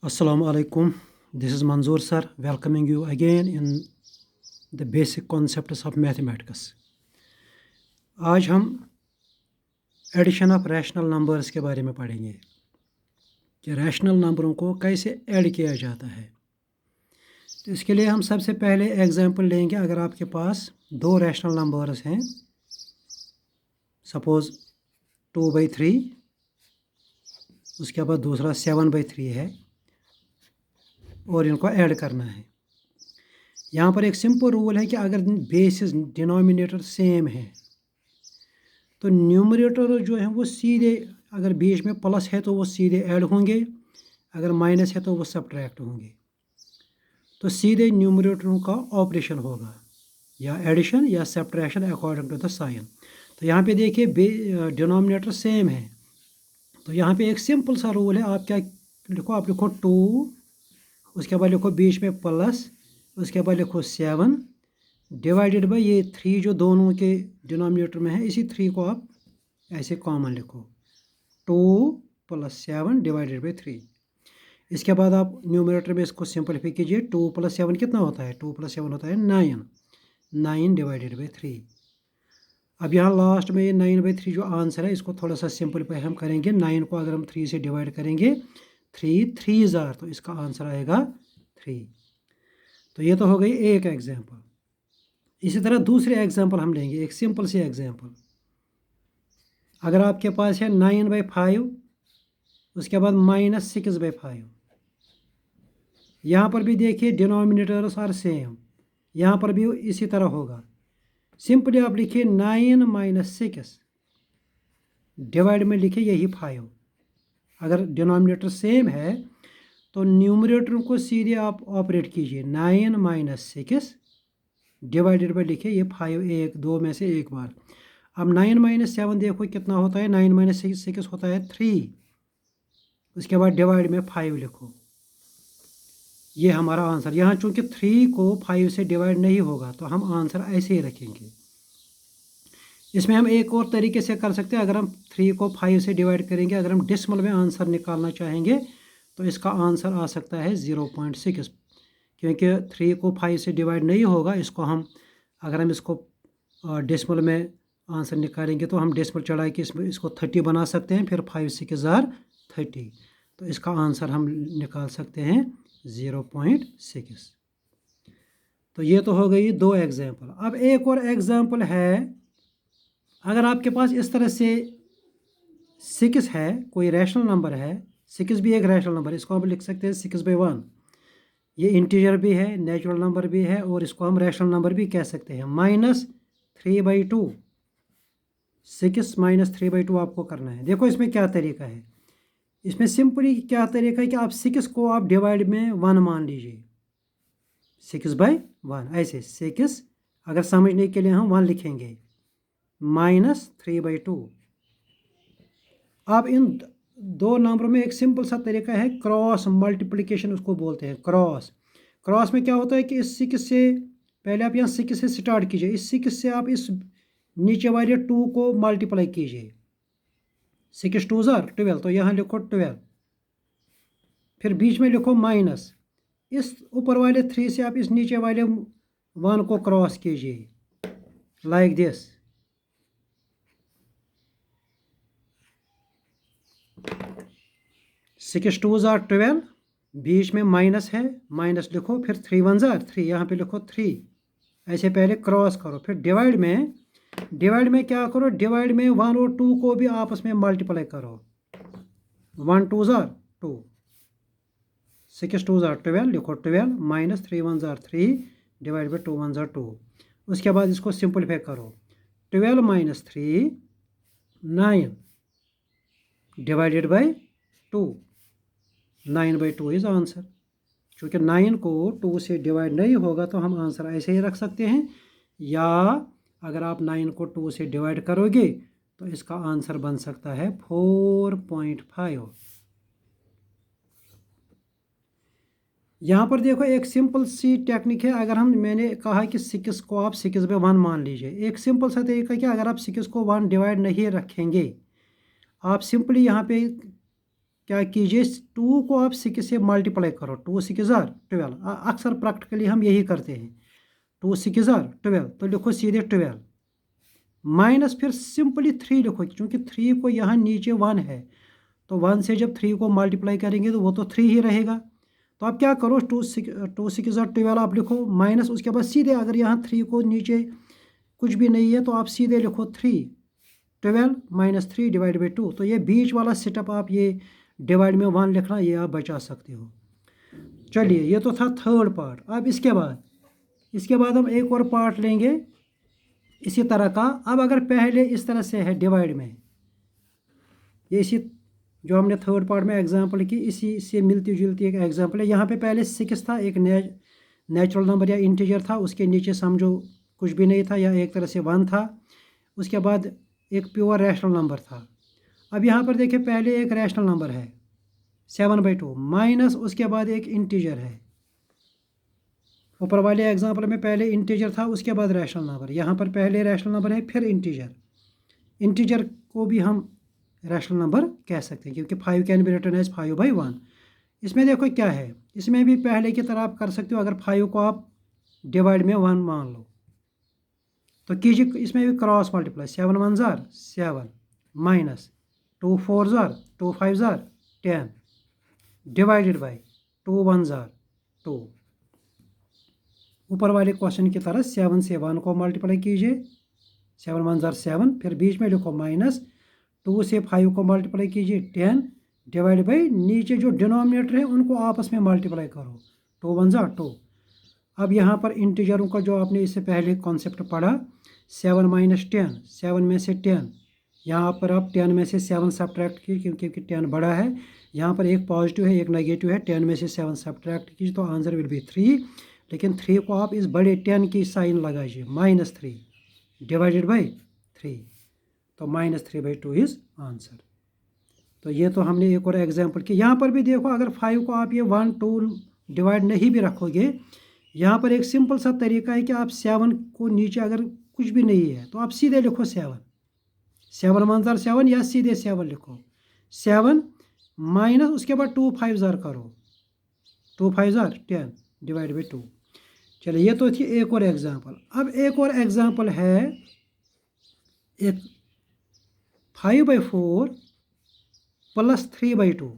Assalamu alaikum. This is Manzoor sir welcoming you again in the basic concepts of mathematics. आज हम addition of rational numbers के बारे में पढ़ेंगे कि रैशनल नंबरों को कैसे ऐड किया जाता है। तो इसके लिए हम सबसे पहले एग्जांपल लेंगे। अगर आपके पास दो रैशनल नंबर्स हैं, सपोज़ 2/3, उसके बाद दूसरा 7/3 है और इनको ऐड करना है। यहाँ पर एक सिंपल रूल है कि अगर बेसिस डिनोमिनेटर सेम है तो न्यूमरेटर जो है वो सीधे, अगर बीच में प्लस है तो वो सीधे ऐड होंगे, अगर माइनस है तो वो सब्ट्रैक्ट होंगे। तो सीधे न्यूमरेटरों का ऑपरेशन होगा, या एडिशन या subtraction according to the sign. तो यहाँ पे देखिए डिनोमिनेटर सेम है, तो यहाँ पे एक सिंपल सा रूल है। आप क्या लिखो, आप लिखो 2, उसके बाद लिखो बीच में प्लस, उसके बाद लिखो 7 डिवाइडेड बाई ये 3 जो दोनों के डिनोमिनेटर में है, इसी 3 को आप ऐसे कॉमन लिखो, 2 + 7 डिवाइडेड बाई 3। इसके बाद आप न्यूमरेटर में इसको सिंपलीफाई कीजिए। 2 + 7 कितना होता है? 2 + 7 होता है 9 डिवाइडेड बाई 3। अब यहाँ लास्ट में ये 9/3 जो आंसर है, इसको थोड़ा सा सिंपलीफाई हम करेंगे। 9 को अगर हम 3 से डिवाइड करेंगे, 3 3 तो इसका आंसर आएगा 3। तो ये तो हो गई एक एग्जांपल। इसी तरह दूसरे एग्जांपल हम लेंगे, एक सिंपल सी एग्जांपल। अगर आपके पास है 9/5, उसके बाद -6/5। यहाँ पर भी देखिए डिनोमिनेटर्स आर सेम, यहाँ पर भी इसी तरह होगा। सिंपली आप लिखिए 9 - 6 डिवाइड में लिखिए यही 5। अगर डिनोमिनेटर सेम है तो न्यूमरेटर को सीधे आप ऑपरेट कीजिए, 9 - 6 डिवाइडेड बाई लिखिए ये 5, एक दो में से एक बार। अब 9 - 7 देखो कितना होता है, 9 - 6 होता है 3। उसके बाद डिवाइड में 5 लिखो, ये हमारा आंसर। यहाँ चूंकि 3 को 5 से डिवाइड नहीं होगा तो हम आंसर ऐसे ही रखेंगे। इसमें हम एक और तरीके से कर सकते हैं। अगर हम 3 को 5 से डिवाइड करेंगे, अगर हम डेसिमल में आंसर निकालना चाहेंगे तो इसका आंसर आ सकता है 0.6, क्योंकि 3 को 5 से डिवाइड नहीं होगा। इसको हम, अगर हम इसको डेसिमल में आंसर निकालेंगे तो हम डेसिमल चढ़ा के इसको 30 बना सकते हैं, फिर 5 × 6 = 30। तो इसका आंसर हम निकाल सकते हैं 0.6। तो ये तो हो गई दो एग्जाम्पल। अब एक और एग्जाम्पल है। अगर आपके पास इस तरह से 6 है, कोई रैशनल नंबर है, 6 भी एक रैशनल नंबर है, इसको हम लिख सकते हैं 6/1। ये इंटीजर भी है, नेचुरल नंबर भी है, और इसको हम रैशनल नंबर भी कह सकते हैं। -3/2, 6 - 3/2 आपको करना है। देखो इसमें क्या तरीका है। इसमें सिंपली क्या तरीका है कि आप 6 को आप डिवाइड में 1 मान लीजिए, 6/1 ऐसे। 6 अगर समझने के लिए हम 1 लिखेंगे, -3/2। अब इन दो नंबरों में एक सिंपल सा तरीका है, क्रॉस मल्टीप्लिकेशन उसको बोलते हैं। क्रॉस में क्या होता है कि इस 6 से पहले आप यहाँ 6 से स्टार्ट कीजिए, इस 6 से आप इस नीचे वाले 2 को मल्टीप्लाई कीजिए, 6 × 2 = 12। तो यहाँ लिखो 12, फिर बीच में लिखो माइनस। इस ऊपर वाले 3 से आप इस नीचे वाले 1 को क्रॉस कीजिए, लाइक दिस। 6 × 2 = 12, बीच में माइनस है, माइनस लिखो, फिर 3 × 1 = 3, यहाँ पे लिखो 3। ऐसे पहले क्रॉस करो, फिर डिवाइड में क्या करो, डिवाइड में 1 और 2 को भी आपस में मल्टीप्लाई करो, 1 × 2 = 2, 6 × 2 = 12 लिखो 12, -3 × 1 = 3 डिवाइड बाई 2 × 1 = 2। उसके बाद इसको सिंपलीफाई करो, 12 - 3 9 डिवाइडेड बाई 2, 9/2 इज आंसर। क्योंकि 9 को 2 से डिवाइड नहीं होगा तो हम आंसर ऐसे ही रख सकते हैं, या अगर आप 9 को 2 से डिवाइड करोगे तो इसका आंसर बन सकता है 4.5। यहाँ पर देखो एक सिंपल सी टेक्निक है। अगर मैंने कहा कि 6 को आप 6/1 मान लीजिए, एक सिंपल सा तरीका कि अगर आप 6 को 1 डिवाइड नहीं रखेंगे, आप सिंपली यहाँ पे क्या कीजिए, 2 को आप 6 से मल्टीप्लाई करो, 2 6 12। अक्सर प्रैक्टिकली हम यही करते हैं, 2 6 12, तो लिखो सीधे 12 माइनस फिर सिंपली 3 लिखो, क्योंकि 3 को यहाँ नीचे 1 है, तो 1 से जब 3 को मल्टीप्लाई करेंगे तो वो तो 3 ही रहेगा। तो आप क्या करो, 2 6 12 आप लिखो माइनस, उसके बाद सीधे अगर यहाँ 3 को नीचे कुछ भी नहीं है तो आप सीधे लिखो 3, 12 माइनस 3 डिवाइड बाई 2। तो ये बीच वाला स्टेप आप ये डिवाइड में 1 लिखना, ये आप बचा सकते हो। चलिए, ये तो था थर्ड पार्ट। अब इसके बाद हम एक और पार्ट लेंगे इसी तरह का। अब अगर पहले इस तरह से है डिवाइड में, ये इसी जो हमने थर्ड पार्ट में एग्जांपल की, इसी से मिलती जुलती एक एग्जांपल है। यहाँ पे पहले 6 था, एक नेचुरल नंबर या इंटीजर था, उसके नीचे समझो कुछ भी नहीं था, या एक तरह से 1 था। उसके बाद एक प्योर रैशनल नंबर था। अब यहाँ पर देखिए, पहले एक रैशनल नंबर है 7/2 माइनस उसके बाद एक इंटीजर है। ऊपर वाले एग्जांपल में पहले इंटीजर था, उसके बाद रैशनल नंबर। यहाँ पर पहले रैशनल नंबर है, फिर इंटीजर को भी हम रैशनल नंबर कह सकते हैं, क्योंकि 5 कैन बी रिटन एज 5/1। इसमें देखो क्या है, इसमें भी पहले की तरह आप कर सकते हो। अगर 5 को आप डिवाइड में 1 मान लो तो कीजिए इसमें भी cross multiply, 7 1 7 minus 2 4 2 5 10 divided by 2 1 2। ऊपर वाले क्वेश्चन की तरह 7 से 1 को मल्टीप्लाई कीजिए, 7 1 7, फिर बीच में लिखो माइनस 2 से 5 को मल्टीप्लाई कीजिए 10 डिवाइड बाई नीचे जो डिनोमिनेटर है उनको आपस में मल्टीप्लाई करो, 2 1 2। अब यहाँ पर इंटीजरों का जो आपने इससे पहले कॉन्सेप्ट पढ़ा, 7 माइनस 10, 7 में से 10, यहाँ पर आप 10 में से 7 सब्ट्रैक्ट कीजिए, क्योंकि 10 बड़ा है। यहाँ पर एक पॉजिटिव है एक नेगेटिव है, 10 में से 7 सब्ट्रैक्ट कीजिए तो आंसर विल बी 3। लेकिन 3 को आप इस बड़े 10 की साइन लगाइए, -3 डिवाइडेड बाई 3, तो -3/2 इज आंसर। तो ये तो हमने एक और एग्जांपल की। यहाँ पर भी देखो, अगर 5 को आप ये 1 2 डिवाइड नहीं भी रखोगे, यहाँ पर एक सिंपल सा तरीका है कि आप 7 को नीचे अगर कुछ भी नहीं है तो आप सीधे लिखो 7 1 7, या सीधे 7 लिखो 7 माइनस उसके बाद 2 5 करो, 2 5 10 डिवाइड बाई 2। चलिए, ये तो थी एक और एग्जांपल। अब एक और एग्जांपल है, एक 5/4 प्लस 3/2।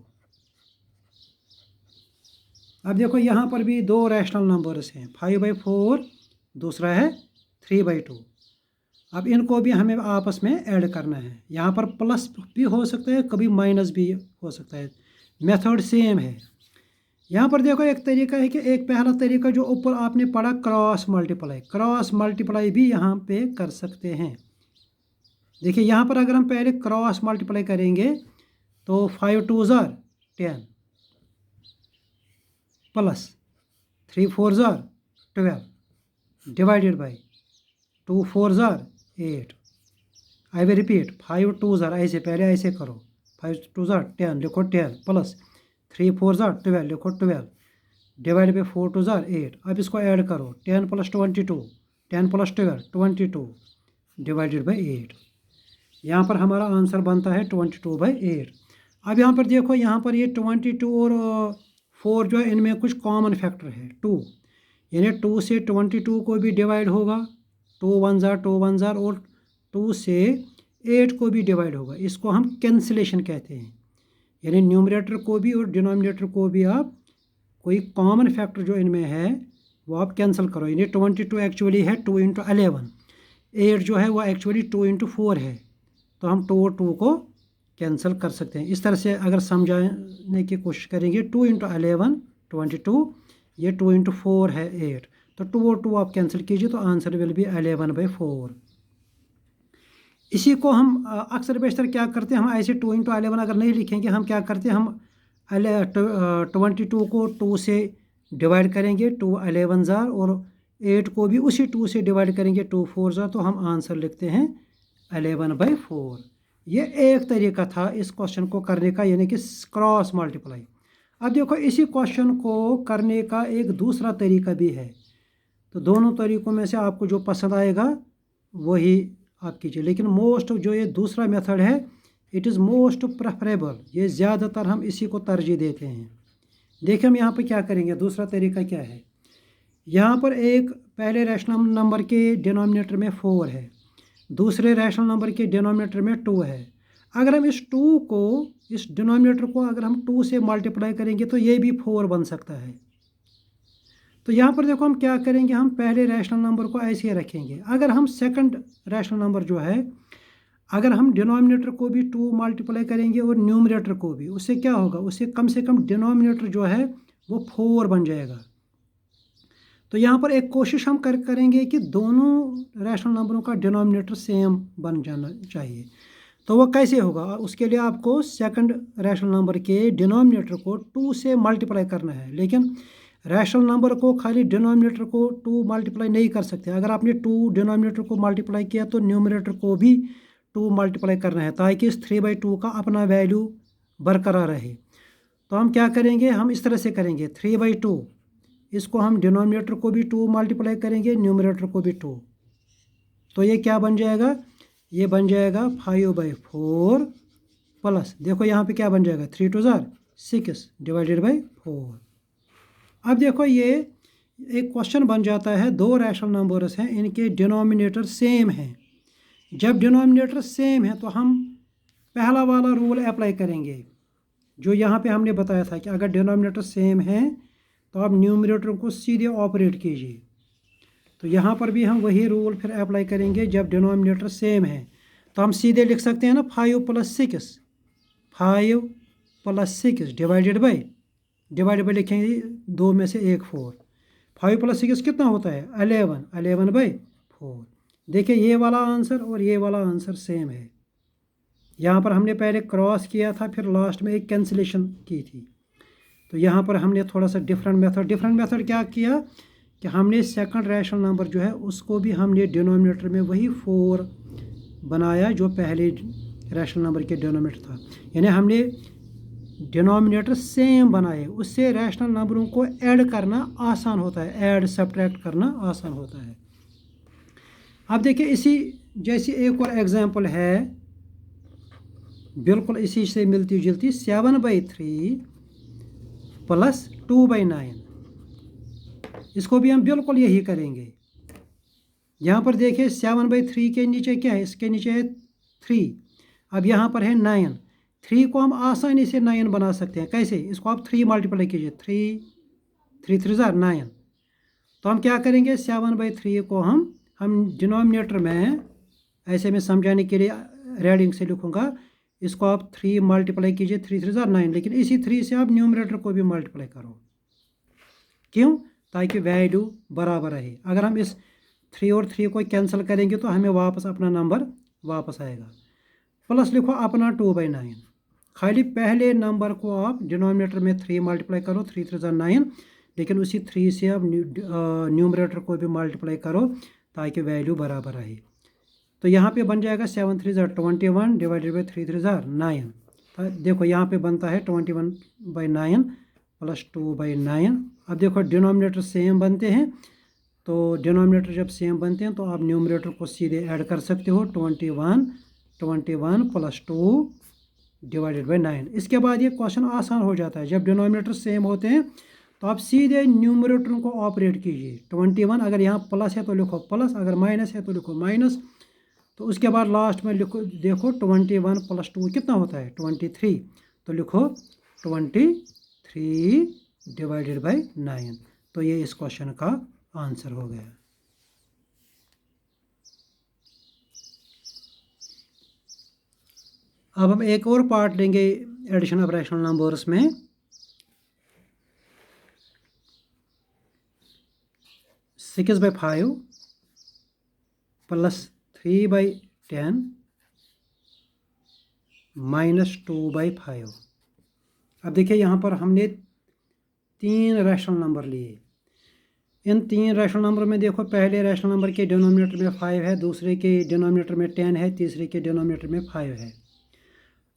अब देखो, यहाँ पर भी दो रैशनल नंबर्स हैं, 5/4, दूसरा है 3/2। अब इनको भी हमें आपस में ऐड करना है। यहाँ पर प्लस भी हो सकता है, कभी माइनस भी हो सकता है, मेथड सेम है। यहाँ पर देखो, एक तरीका है कि एक पहला तरीका जो ऊपर आपने पढ़ा क्रॉस मल्टीप्लाई भी यहाँ पे कर सकते हैं। देखिए, यहाँ पर अगर हम पहले क्रॉस मल्टीप्लाई करेंगे तो 5 2 10 plus 3 4 12 divided by 2 4 8। I will repeat, 5 2 ऐसे पहले ऐसे करो, 5 2 10 लिखो 10 प्लस 3 4 12 लिखो 12 डिवाइड बाई 4 2 8। अब इसको ऐड करो, 10 प्लस 22 10 प्लस 12 22 डिवाइडेड बाई 8। यहाँ पर हमारा आंसर बनता है 22/8। अब यहाँ पर देखो, यहाँ पर ये 22 और 4 जो है इनमें कुछ कॉमन फैक्टर है 2, यानी 2 से 22 को भी डिवाइड होगा, 2 1 और 2 से 8 को भी डिवाइड होगा। इसको हम कैंसिलेशन कहते हैं, यानी न्यूमरेटर को भी और डिनोमिनेटर को भी आप कोई कॉमन फैक्टर जो इनमें है वो आप कैंसिल करो। यानी 22 एक्चुअली है 2 × 11, 8 जो है वो एक्चुअली 2 × 4 है, तो हम 2 और 2 को कैंसिल कर सकते हैं। इस तरह से अगर समझाने की कोशिश करेंगे, 2 × 11 22, ये 2 × 4 है 8, तो 2 और 2 आप कैंसिल कीजिए तो आंसर विल बी 11/4। इसी को हम अक्सर बेशतर क्या करते हैं, हम ऐसे 2 × 11 अगर नहीं लिखेंगे, हम क्या करते हैं, हम 22 को 2 से डिवाइड करेंगे, 2 11 और 8 को भी उसी 2 से डिवाइड करेंगे, 2 4 तो हम आंसर लिखते हैं 11/4। ये एक तरीका था इस क्वेश्चन को करने का, यानी कि क्रॉस मल्टीप्लाई। अब देखो, इसी क्वेश्चन को करने का एक दूसरा तरीका भी है, तो दोनों तरीक़ों में से आपको जो पसंद आएगा वही आप कीजिए। लेकिन मोस्ट जो ये दूसरा मेथड है, इट इज़ मोस्ट प्रेफरेबल, ये ज़्यादातर हम इसी को तरजीह देते हैं। देखिए हम यहाँ पर क्या करेंगे, दूसरा तरीका क्या है। यहाँ पर एक पहले रैशनल नंबर के डिनोमिनेटर में 4 है, दूसरे रैशनल नंबर के डिनोमिनेटर में 2 है। अगर हम इस 2 को, इस डिनोमिनेटर को अगर हम 2 से मल्टीप्लाई करेंगे तो ये भी 4 बन सकता है। तो यहाँ पर देखो हम क्या करेंगे, हम पहले रैशनल नंबर को ऐसे ही रखेंगे। अगर हम सेकंड रैशनल नंबर जो है, अगर हम डिनोमिनेटर को भी 2 मल्टीप्लाई करेंगे और न्यूमरेटर को भी, उससे क्या होगा, उससे कम से कम डिनोमिनेटर जो है वो 4 बन जाएगा। तो यहाँ पर एक कोशिश हम करेंगे कि दोनों रैशनल नंबरों का डिनोमिनेटर सेम बन जाना चाहिए। तो वो कैसे होगा, उसके लिए आपको सेकंड रैशनल नंबर के डिनोमिनेटर को 2 से मल्टीप्लाई करना है। लेकिन रैशनल नंबर को खाली डिनोमिनेटर को 2 मल्टीप्लाई नहीं कर सकते। अगर आपने 2 डिनोमिनेटर को मल्टीप्लाई किया तो न्यूमरेटर को भी 2 मल्टीप्लाई करना है, ताकि इस 3/2 का अपना वैल्यू बरकरार रहे। तो हम क्या करेंगे, हम इस तरह से करेंगे 3/2, इसको हम डिनोमिनेटर को भी 2 मल्टीप्लाई करेंगे, न्यूमरेटर को भी 2। तो ये क्या बन जाएगा, ये बन जाएगा 5/4 प्लस, देखो यहाँ पे क्या बन जाएगा, 3 2 6 डिवाइडेड बाई 4। अब देखो ये एक क्वेश्चन बन जाता है, दो रैशनल नंबर्स हैं, इनके डिनोमिनेटर सेम हैं। जब डिनोमिनेटर सेम है तो हम पहला वाला रूल अप्लाई करेंगे जो यहाँ पे हमने बताया था कि अगर डिनोमिनेटर सेम है तो आप न्यूमरेटर को सीधे ऑपरेट कीजिए। तो यहाँ पर भी हम वही रूल फिर अप्लाई करेंगे। जब डिनोमिनेटर सेम है तो हम सीधे लिख सकते हैं ना, 5 + 6, 5 + 6 डिवाइडेड बाई लिखेंगे 2 में से 1 4। 5 + 6 कितना होता है, 11/4। देखिए ये वाला आंसर और ये वाला आंसर सेम है। यहाँ पर हमने पहले क्रॉस किया था, फिर लास्ट में एक कैंसिलेशन की थी। तो यहाँ पर हमने थोड़ा सा डिफरेंट मेथड क्या किया कि हमने सेकंड रैशनल नंबर जो है उसको भी हमने डिनोमिनेटर में वही 4 बनाया जो पहले रैशनल नंबर के डिनोमिनेटर था। यानी हमने डिनोमिनेटर सेम बनाए, उससे रैशनल नंबरों को ऐड करना आसान होता है, ऐड सब्ट्रैक्ट करना आसान होता है। अब देखिए इसी जैसी एक और एग्जांपल है, बिल्कुल इसी से मिलती जुलती, 7/3 + 2/9। इसको भी हम बिल्कुल यही करेंगे। यहाँ पर देखिए 7/3 के नीचे क्या है, इसके नीचे है 3, अब यहाँ पर है 9। 3 को हम आसानी से 9 बना सकते हैं। कैसे, इसको आप 3 मल्टीप्लाई कीजिए, 3 3 9। तो हम क्या करेंगे, 7/3 को हम डिनोमिनेटर में, ऐसे में समझाने के लिए रीडिंग से लिखूँगा, इसको आप 3 मल्टीप्लाई कीजिए, 3 3 9। लेकिन इसी 3 से आप न्यूमरेटर को भी मल्टीप्लाई करो। क्यों, ताकि वैल्यू बराबर रहे। अगर हम इस 3 और 3 को कैंसिल करेंगे तो हमें वापस अपना नंबर वापस आएगा। प्लस लिखो अपना 2/9। खाली पहले नंबर को आप डिनोमिनेटर में 3 मल्टीप्लाई करो, 3 3 9, लेकिन उसी 3 से आप न्यूमरेटर को भी मल्टीप्लाई करो ताकि वैल्यू बराबर रहे। तो यहाँ पे बन जाएगा 7 3 21 डिवाइडेड बाई 3 3 9। तो देखो यहाँ पे बनता है 21/9 + 2/9। अब देखो डिनोमिनेटर सेम बनते हैं, तो डिनोमिनेटर जब सेम बनते हैं तो आप न्यूमरेटर को सीधे ऐड कर सकते हो, 21 + 2 डिवाइडेड बाई 9। इसके बाद ये क्वेश्चन आसान हो जाता है। जब डिनोमिनेटर सेम होते हैं तो आप सीधे न्यूमरेटर को ऑपरेट कीजिए। 21 अगर यहाँ प्लस है तो लिखो प्लस, अगर माइनस है तो लिखो माइनस। तो उसके बाद लास्ट में लिखो, देखो 21 + 2 कितना होता है, 23। तो लिखो 23 डिवाइडेड बाई 9। तो ये इस क्वेश्चन का आंसर हो गया। अब हम एक और पार्ट लेंगे एडिशन ऑफ रैशनल नंबर्स में। 6/5 + 3/10 - 2/5। अब देखिए यहाँ पर हमने 3 रैशनल नंबर लिए। इन 3 रैशनल नंबर में देखो, पहले रैशनल नंबर के डिनोमिनेटर में 5 है, दूसरे के डिनोमिनेटर में 10 है, तीसरे के डिनोमिनेटर में 5 है।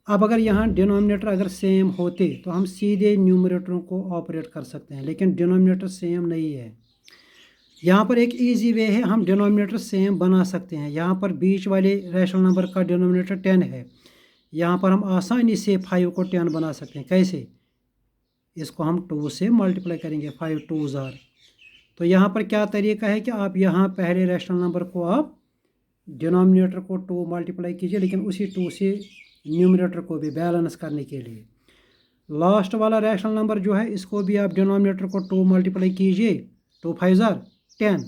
अब अगर यहाँ डिनोमिनेटर अगर सेम होते तो हम सीधे न्यूमरेटरों को ऑपरेट कर सकते हैं, लेकिन डिनोमिनेटर सेम नहीं है। यहाँ पर एक इजी वे है, हम डिनोमिनेटर सेम बना सकते हैं। यहाँ पर बीच वाले रैशनल नंबर का डिनोमिनेटर 10 है, यहाँ पर हम आसानी से 5 को 10 बना सकते हैं। कैसे? इसको हम 2 से मल्टीप्लाई करेंगे, 5 2s आर। तो यहाँ पर क्या तरीका है कि आप यहाँ पहले रैशनल नंबर को आप डिनोमिनेटर को 2 मल्टीप्लाई कीजिए, लेकिन उसी 2 से न्यूमरेटर को भी बैलेंस करने के लिए। लास्ट वाला रैशनल नंबर जो है इसको भी आप डिनोमिनेटर को 2 मल्टीप्लाई कीजिए, 2 5s आर 10,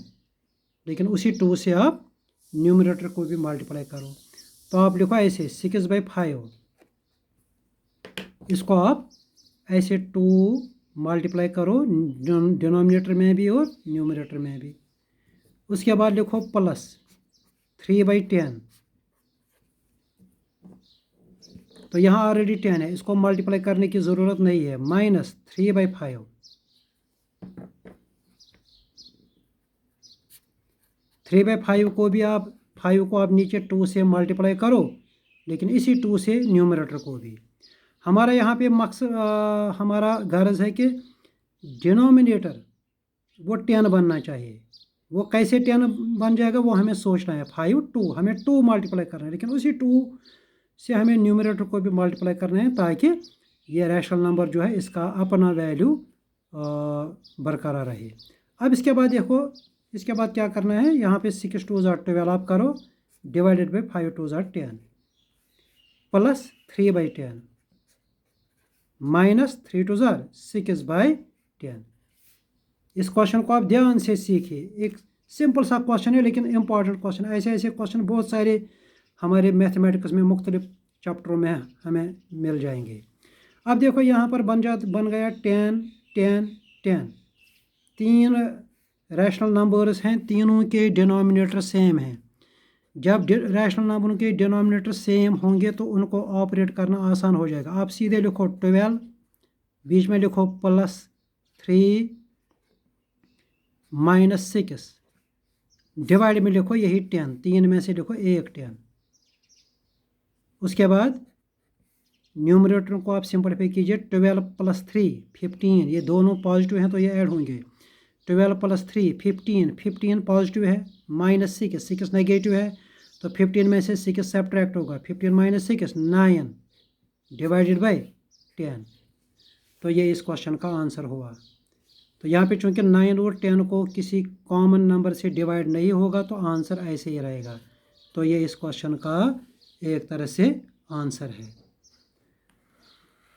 लेकिन उसी 2 से आप न्यूमरेटर को भी मल्टीप्लाई करो। तो आप लिखो ऐसे 6/5, इसको आप ऐसे 2 मल्टीप्लाई करो डिनोमिनेटर में भी और न्यूमरेटर में भी। उसके बाद लिखो प्लस 3/10, तो यहाँ ऑलरेडी 10 है, इसको मल्टीप्लाई करने की ज़रूरत नहीं है। माइनस 3/5, 3/5 को भी आप 5 को आप नीचे 2 से मल्टीप्लाई करो, लेकिन इसी 2 से न्यूमरेटर को भी। हमारा यहाँ पे मकसद हमारा गर्ज है कि डिनोमिनेटर वो 10 बनना चाहिए। वो कैसे 10 बन जाएगा वो हमें सोचना है। 5 2 हमें 2 मल्टीप्लाई करना है, लेकिन उसी 2 से हमें न्यूमरेटर को भी मल्टीप्लाई करना है, ताकि ये रैशनल नंबर जो है इसका अपना वैल्यू बरकरार रहे। अब इसके बाद देखो, इसके बाद क्या करना है, यहाँ पे 6 2s आर 12 आप करो, divided by 5 2s are 10, plus 3/10 minus 3 2s are 6/10। इस क्वेश्चन को आप ध्यान से सीखिए। एक सिंपल सा क्वेश्चन है, लेकिन इम्पॉर्टेंट क्वेश्चन। ऐसे ऐसे क्वेश्चन बहुत सारे हमारे मैथमेटिक्स में मुख्तलिफ चैप्टरों में हमें मिल जाएंगे। अब देखो यहाँ पर बन गया 10 10 10। 3 रैशनल नंबर्स हैं, तीनों के डिनोमिनेटर सेम हैं। जब रैशनल नंबरों के डिनोमिनेटर सेम होंगे तो उनको ऑपरेट करना आसान हो जाएगा। आप सीधे लिखो 12, बीच में लिखो प्लस 3 माइनस 6, डिवाइड में लिखो यही 10, 3 में से लिखो 1 10। उसके बाद न्यूमरेटर को आप सिंपलीफाई कीजिए, 12 प्लस 3 15, ये दोनों पॉजिटिव हैं तो ये ऐड होंगे। 12 प्लस 3 15, 15 पॉजिटिव है, माइनस 6 नेगेटिव है, तो 15 में से 6 सब्ट्रैक्ट होगा। 15 माइनस 6 9 डिवाइडेड बाई 10। तो ये इस क्वेश्चन का आंसर हुआ। तो यहाँ पे चूंकि 9 और 10 को किसी कॉमन नंबर से डिवाइड नहीं होगा तो आंसर ऐसे ही रहेगा। तो ये इस क्वेश्चन का एक तरह से आंसर है।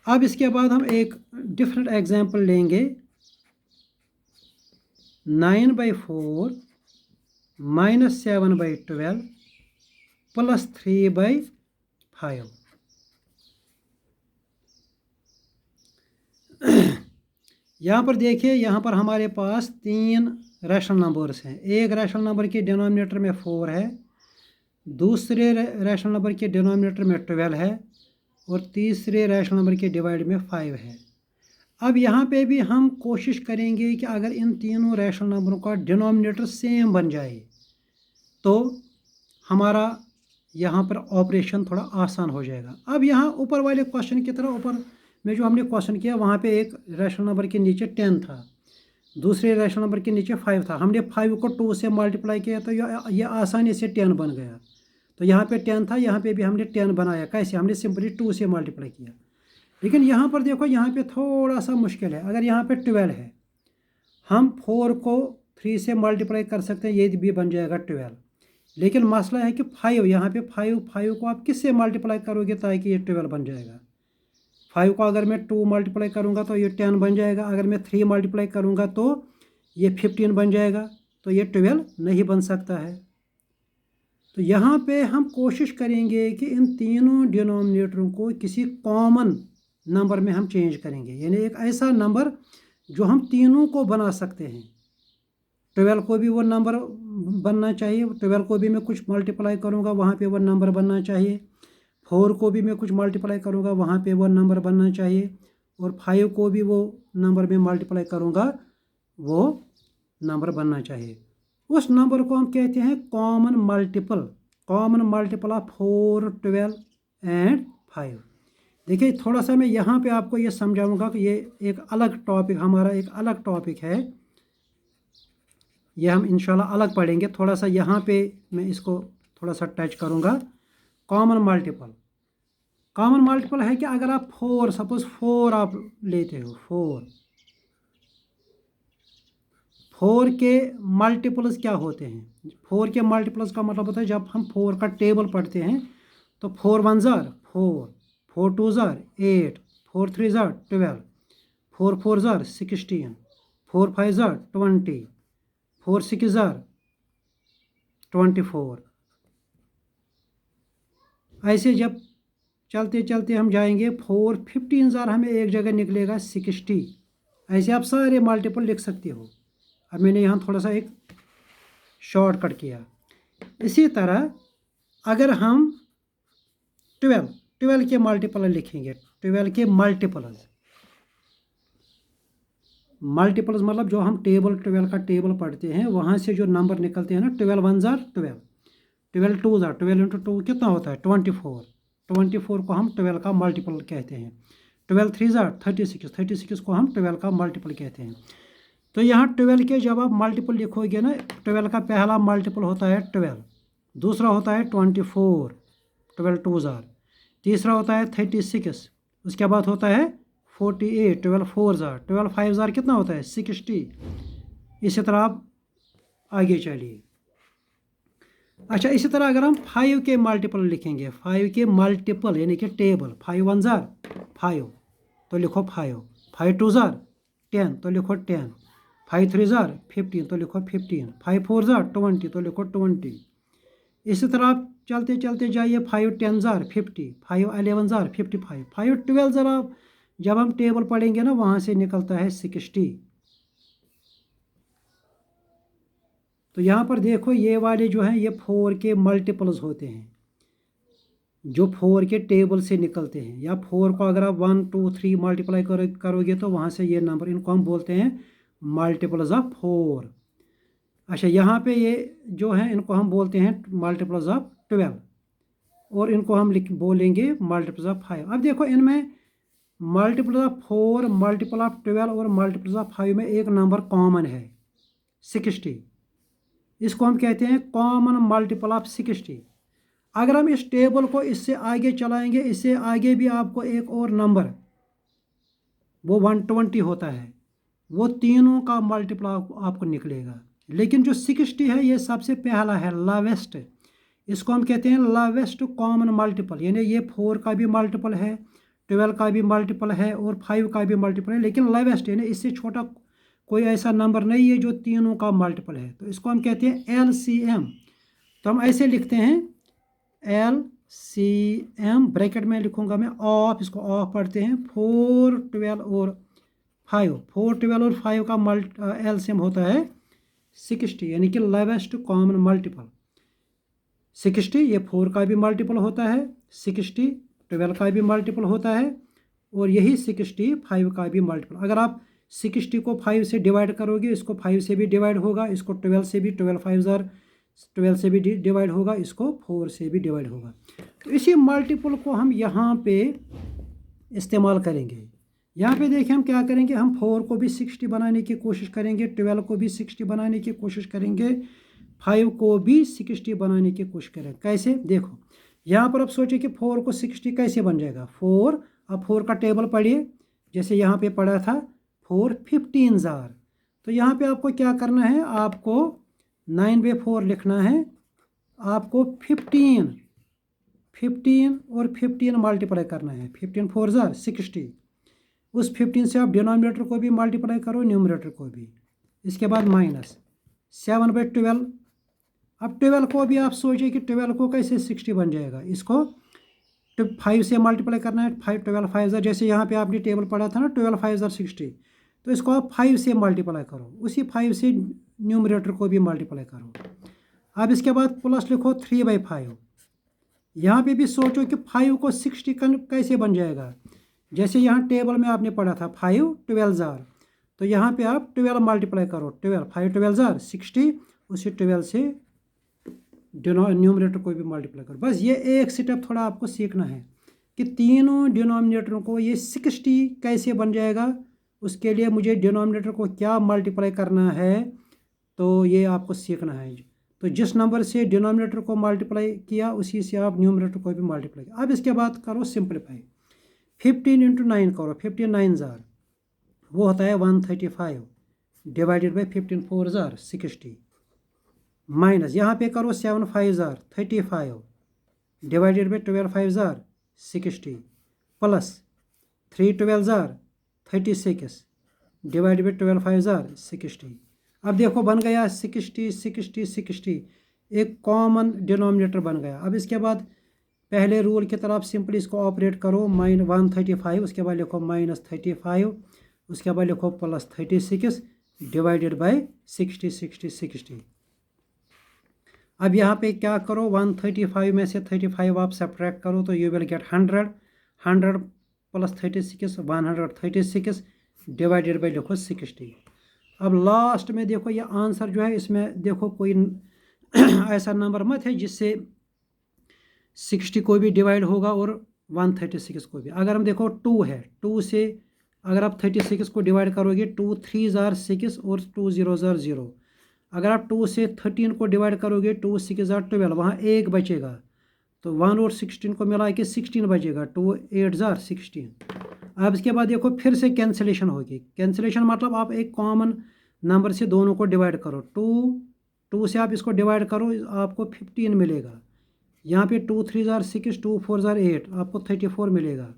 अब इसके बाद हम एक डिफरेंट एग्जांपल लेंगे। 9/4 माइनस 7/12 प्लस 3/5। यहाँ पर देखिए, यहाँ पर हमारे पास 3 रैशनल नंबर्स हैं। एक रैशनल नंबर के डिनोमिनेटर में 4 है, दूसरे रैशनल नंबर के डिनोमिनेटर में 12 है, और तीसरे रैशनल नंबर के डिवाइड में 5 है। अब यहाँ पे भी हम कोशिश करेंगे कि अगर इन तीनों रैशनल नंबरों का डिनोमिनेटर सेम बन जाए तो हमारा यहाँ पर ऑपरेशन थोड़ा आसान हो जाएगा। अब यहाँ ऊपर वाले क्वेश्चन की तरह, ऊपर में जो हमने क्वेश्चन किया वहाँ पे एक रैशनल नंबर के नीचे 10 था, दूसरे रैशनल नंबर के नीचे 5 था। हमने 5 को 2 से मल्टीप्लाई किया तो यह आसानी से 10 बन गया। तो यहाँ पे 10 था, यहाँ पे भी हमने 10 बनाया। कैसे? हमने सिंपली 2 से मल्टीप्लाई किया। लेकिन यहाँ पर देखो, यहाँ पे थोड़ा सा मुश्किल है। अगर यहाँ पे 12 है, हम 4 को 3 से मल्टीप्लाई कर सकते हैं, ये भी बन जाएगा 12। लेकिन मसला है कि 5, यहाँ पे 5 को आप किससे मल्टीप्लाई करोगे ताकि ये 12 बन जाएगा। 5 को अगर मैं 2 मल्टीप्लाई करूँगा तो ये 10 बन जाएगा। अगर मैं 3 मल्टीप्लाई करूँगा तो ये 15 बन जाएगा। तो ये 12 नहीं बन सकता है। तो यहाँ पे हम कोशिश करेंगे कि इन तीनों डिनोमिनेटरों को किसी कॉमन नंबर में हम चेंज करेंगे, यानी एक ऐसा नंबर जो हम तीनों को बना सकते हैं। 12 को भी वो नंबर बनना चाहिए, 12 को भी मैं कुछ मल्टीप्लाई करूँगा वहाँ पे वो नंबर बनना चाहिए। 4 को भी मैं कुछ मल्टीप्लाई करूँगा वहाँ पे वो नंबर बनना चाहिए, और 5 को भी वो नंबर में मल्टीप्लाई करूँगा वो नंबर बनना चाहिए। उस नंबर को हम कहते हैं कॉमन मल्टीपल ऑफ 4 12 एंड 5। देखिए, थोड़ा सा मैं यहाँ पे आपको ये समझाऊंगा कि ये एक अलग टॉपिक, हमारा एक अलग टॉपिक है, ये हम इंशाल्लाह अलग पढ़ेंगे। थोड़ा सा यहाँ पे मैं इसको थोड़ा सा टच करूँगा। कॉमन मल्टीपल, कॉमन मल्टीपल है कि अगर आप 4 सपोज 4 आप लेते हो 4 के मल्टीपल्स क्या होते हैं? 4 के मल्टीपल्स का मतलब होता है जब हम 4 का टेबल पढ़ते हैं तो 4 1 jar 4, 4 2 jar 8, 4 3 jar 12, 4 4 jar 16, 4 5 jar 20, 4 6 jar 24। ऐसे जब चलते चलते हम जाएंगे 4 15 जार हमें एक जगह निकलेगा 60। ऐसे आप सारे मल्टीपल लिख सकते हो। अब मैंने यहाँ थोड़ा सा एक शॉर्टकट किया। इसी तरह अगर हम 12 के मल्टीपल लिखेंगे, 12 के मल्टीपल्स मतलब जो हम टेबल 12 का टेबल पढ़ते हैं वहाँ से जो नंबर निकलते हैं ना, 12 1 जार 12, 12 2 जार 12 इंटू 2 कितना होता है 24। 24 को हम 12 का मल्टीपल कहते हैं। 12 3 जार 36, 36 को हम 12 का मल्टीपल कहते हैं। तो यहाँ 12 के जब आप मल्टीपल लिखोगे ना, 12 का पहला मल्टीपल होता है 12, दूसरा होता है 24, 12 2 जार, तीसरा होता है 36, उसके बाद होता है 48, 12 4 जार, 12 5 जार कितना होता है 60। इसी तरह आप आगे चलिए। अच्छा, इसी तरह अगर हम 5 के मल्टीपल लिखेंगे, 5 के मल्टीपल यानी कि टेबल, 5 1 जार 5 तो लिखो 5, 5 2 जार 10 तो लिखो 10, 5 3 जार 15 तो लिखो 15, 5 4 जार 20 तो लिखो 20। इसी तरह आप चलते चलते जाइए, 5 10 जार 50, 5 11 जार 55, 5 12 ज़रा जब हम टेबल पढ़ेंगे ना वहाँ से निकलता है 60। तो यहाँ पर देखो ये वाले जो हैं ये 4 के मल्टीपल्स होते हैं जो 4 के टेबल से निकलते हैं। या 4 को अगर आप 1 2 3 मल्टीप्लाई करोगे तो वहाँ से ये नंबर, इनको हम बोलते हैं मल्टीपल्स ऑफ 4। अच्छा, यहाँ पे ये जो हैं इनको हम बोलते हैं मल्टीपल्स ऑफ 12 और इनको हम बोलेंगे मल्टीपल्स ऑफ 5। अब देखो इनमें मल्टीपल्स ऑफ 4, मल्टीपल ऑफ 12 और मल्टीपल्स ऑफ 5 में एक नंबर कॉमन है 60। इसको हम कहते हैं कॉमन मल्टीपल ऑफ 60। अगर हम इस टेबल को इससे आगे चलाएंगे, इससे आगे भी आपको एक और नंबर वो 120 होता है, वो तीनों का मल्टीपल आपको निकलेगा। लेकिन जो 60 है ये सबसे पहला है, लावेस्ट। इसको हम कहते हैं लावेस्ट कॉमन मल्टीपल, यानी ये 4 का भी मल्टीपल है, 12 का भी मल्टीपल है और 5 का भी मल्टीपल है, लेकिन लावेस्ट यानी इससे छोटा कोई ऐसा नंबर नहीं है जो तीनों का मल्टीपल है। तो इसको हम कहते हैं LCM। तो हम ऐसे लिखते हैं LCM, ब्रैकेट में लिखूंगा मैं ऑफ, इसको ऑफ पढ़ते हैं 4 12 और 5, 4 12 और 5 का LCM होता है 60, यानी कि लावेस्ट कॉमन मल्टीपल 60। ये 4 का भी मल्टीपल होता है 60, 12 का भी मल्टीपल होता है और यही 60 5 का भी मल्टीपल। अगर आप 60 को 5 से डिवाइड करोगे, इसको 5 से भी डिवाइड होगा, इसको 12 से भी, 12 5 जार 12 से भी डिवाइड होगा, इसको 4 से भी डिवाइड होगा। तो इसी मल्टीपल को हम यहाँ पे इस्तेमाल करेंगे। यहाँ पे देखिए हम क्या करेंगे, हम 4 को भी 60 बनाने की कोशिश करेंगे, 12 को भी 60 बनाने की कोशिश करेंगे, 5 को भी 60 बनाने की कोशिश करेंगे। कैसे? देखो यहाँ पर आप सोचिए कि 4 को 60 कैसे बन जाएगा। 4, अब 4 का टेबल पढ़िए, जैसे यहाँ पे पढ़ा था 4 15 जार। तो यहाँ पे आपको क्या करना है, आपको 9/4 लिखना है, आपको 15 और 15 मल्टीप्लाई करना है, 15 4 जार 60। उस 15 से आप डिनोमिनेटर को भी मल्टीप्लाई करो, न्यूमरेटर को भी। इसके बाद माइनस 7/12। अब 12 को भी आप सोचिए कि 12 को कैसे 60 बन जाएगा। इसको 5 से मल्टीप्लाई करना है, 5 12 5 जार, जैसे यहाँ पे आपने टेबल पढ़ा था ना 12 5 जार 60। तो इसको आप 5 से मल्टीप्लाई करो, उसी 5 से न्यूमरेटर को भी मल्टीप्लाई करो। अब इसके बाद प्लस लिखो 3/5। यहाँ पे भी सोचो कि 5 को 60 कैसे बन जाएगा। जैसे यहाँ टेबल में आपने पढ़ा था 5 12 जार, तो यहाँ पे आप 12 मल्टीप्लाई करो, 12 5 12 जार 60, उसी 12 से न्यूमरेटर को भी मल्टीप्लाई करो। बस ये एक स्टेप थोड़ा आपको सीखना है कि तीनों डिनोमिनेटरों को ये 60 कैसे बन जाएगा। उसके लिए मुझे डिनोमिनेटर को क्या मल्टीप्लाई करना है, तो ये आपको सीखना है। तो जिस नंबर से डिनोमिनेटर को मल्टीप्लाई किया उसी से आप न्यूमरेटर को भी मल्टीप्लाई किया। अब इसके बाद करो सिंप्लीफाई। 15 × 9 करो, 15 9 जार, वो होता है 135 डिवाइडेड बाई 15 4 जार 60 माइनस यहाँ पे करो 7 5 jar 35 divided by 12 5 jar 60 plus 3 12 jar 36 divided by 12 5 jar 60। अब देखो बन गया 60 60 60, एक कॉमन डिनोमिनेटर बन गया। अब इसके बाद पहले रूल की तरफ सिंपली इसको ऑपरेट करो, -135, उसके बाद लिखो -35, उसके बाद लिखो +36 डिवाइडेड बाई 60 60 60। अब यहाँ पे क्या करो, 135 में से 35 आप सब्ट्रैक्ट करो तो you will get 100 100 + 36 136 divided by लिखो 60। अब लास्ट में देखो ये आंसर जो है, इसमें देखो कोई ऐसा नंबर मत है जिससे 60 को भी डिवाइड होगा और 136 को भी। अगर हम देखो 2 है, 2 से अगर आप 36 को डिवाइड करोगे 2 3 जार 6 और 2 0 जार 0। अगर आप 2 से 13 को डिवाइड करोगे 2 6 जार 12, वहाँ 1 बचेगा, तो 1 और 16 को मिला के 16 बचेगा, 2 8 जार 16। अब इसके बाद देखो फिर से कैंसिलेशन होगी। कैंसिलेशन मतलब आप एक कॉमन नंबर से दोनों को डिवाइड करो। 2 से आप इसको डिवाइड करो, आपको 15 मिलेगा। यहाँ पे 2 3 जार 6, 2 4 जार 8, आपको 34 मिलेगा।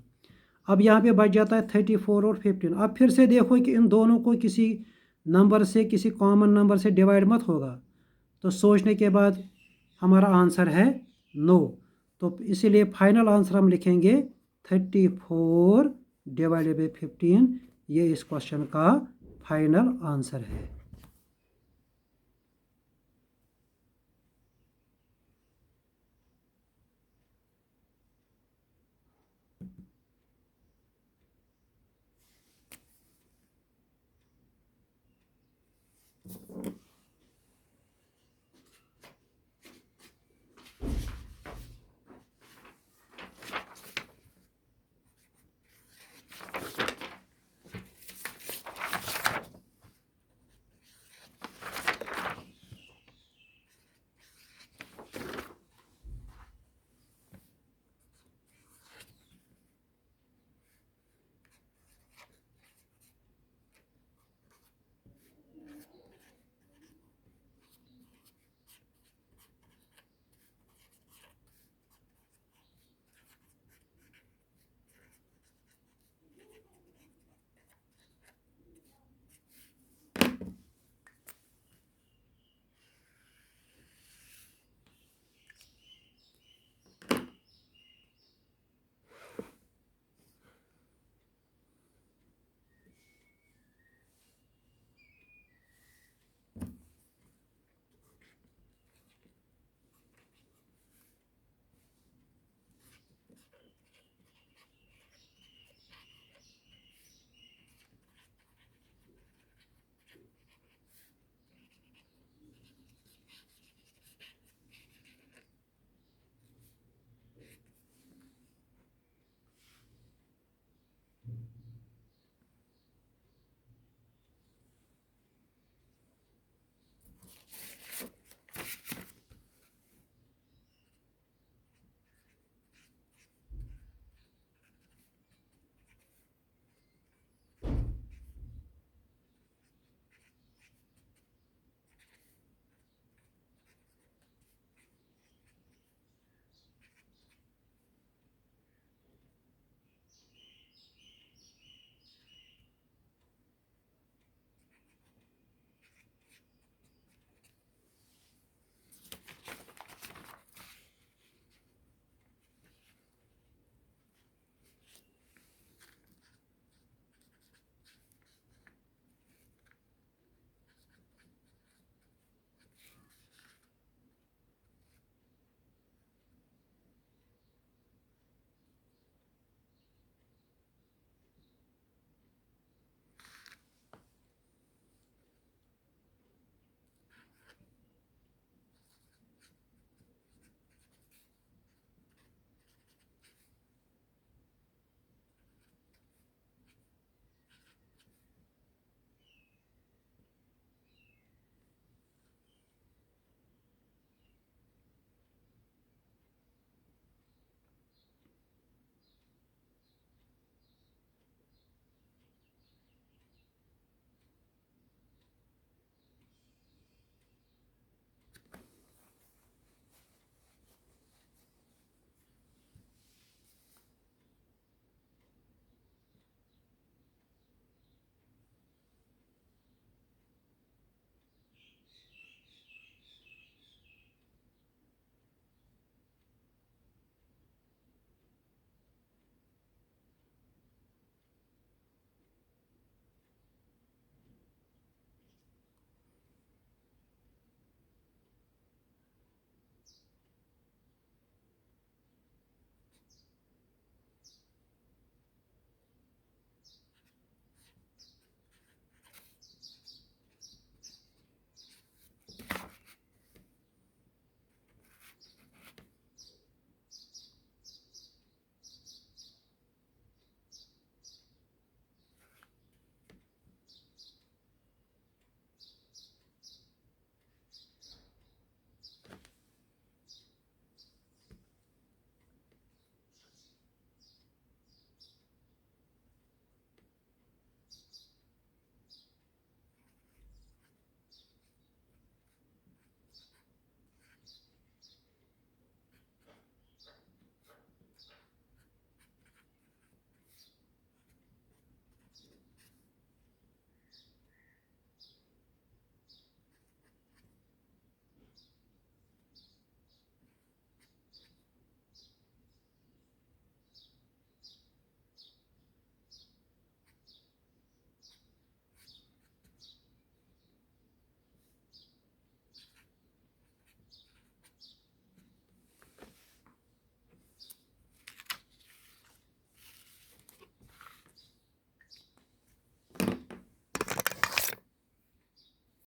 अब यहाँ पे बच जाता है 34 और 15। अब फिर से देखो कि इन दोनों को किसी नंबर से, किसी कॉमन नंबर से डिवाइड मत होगा, तो सोचने के बाद हमारा आंसर है नो। तो इसीलिए फाइनल आंसर हम लिखेंगे 34 डिवाइडेड बाई 15। ये इस क्वेश्चन का फाइनल आंसर है।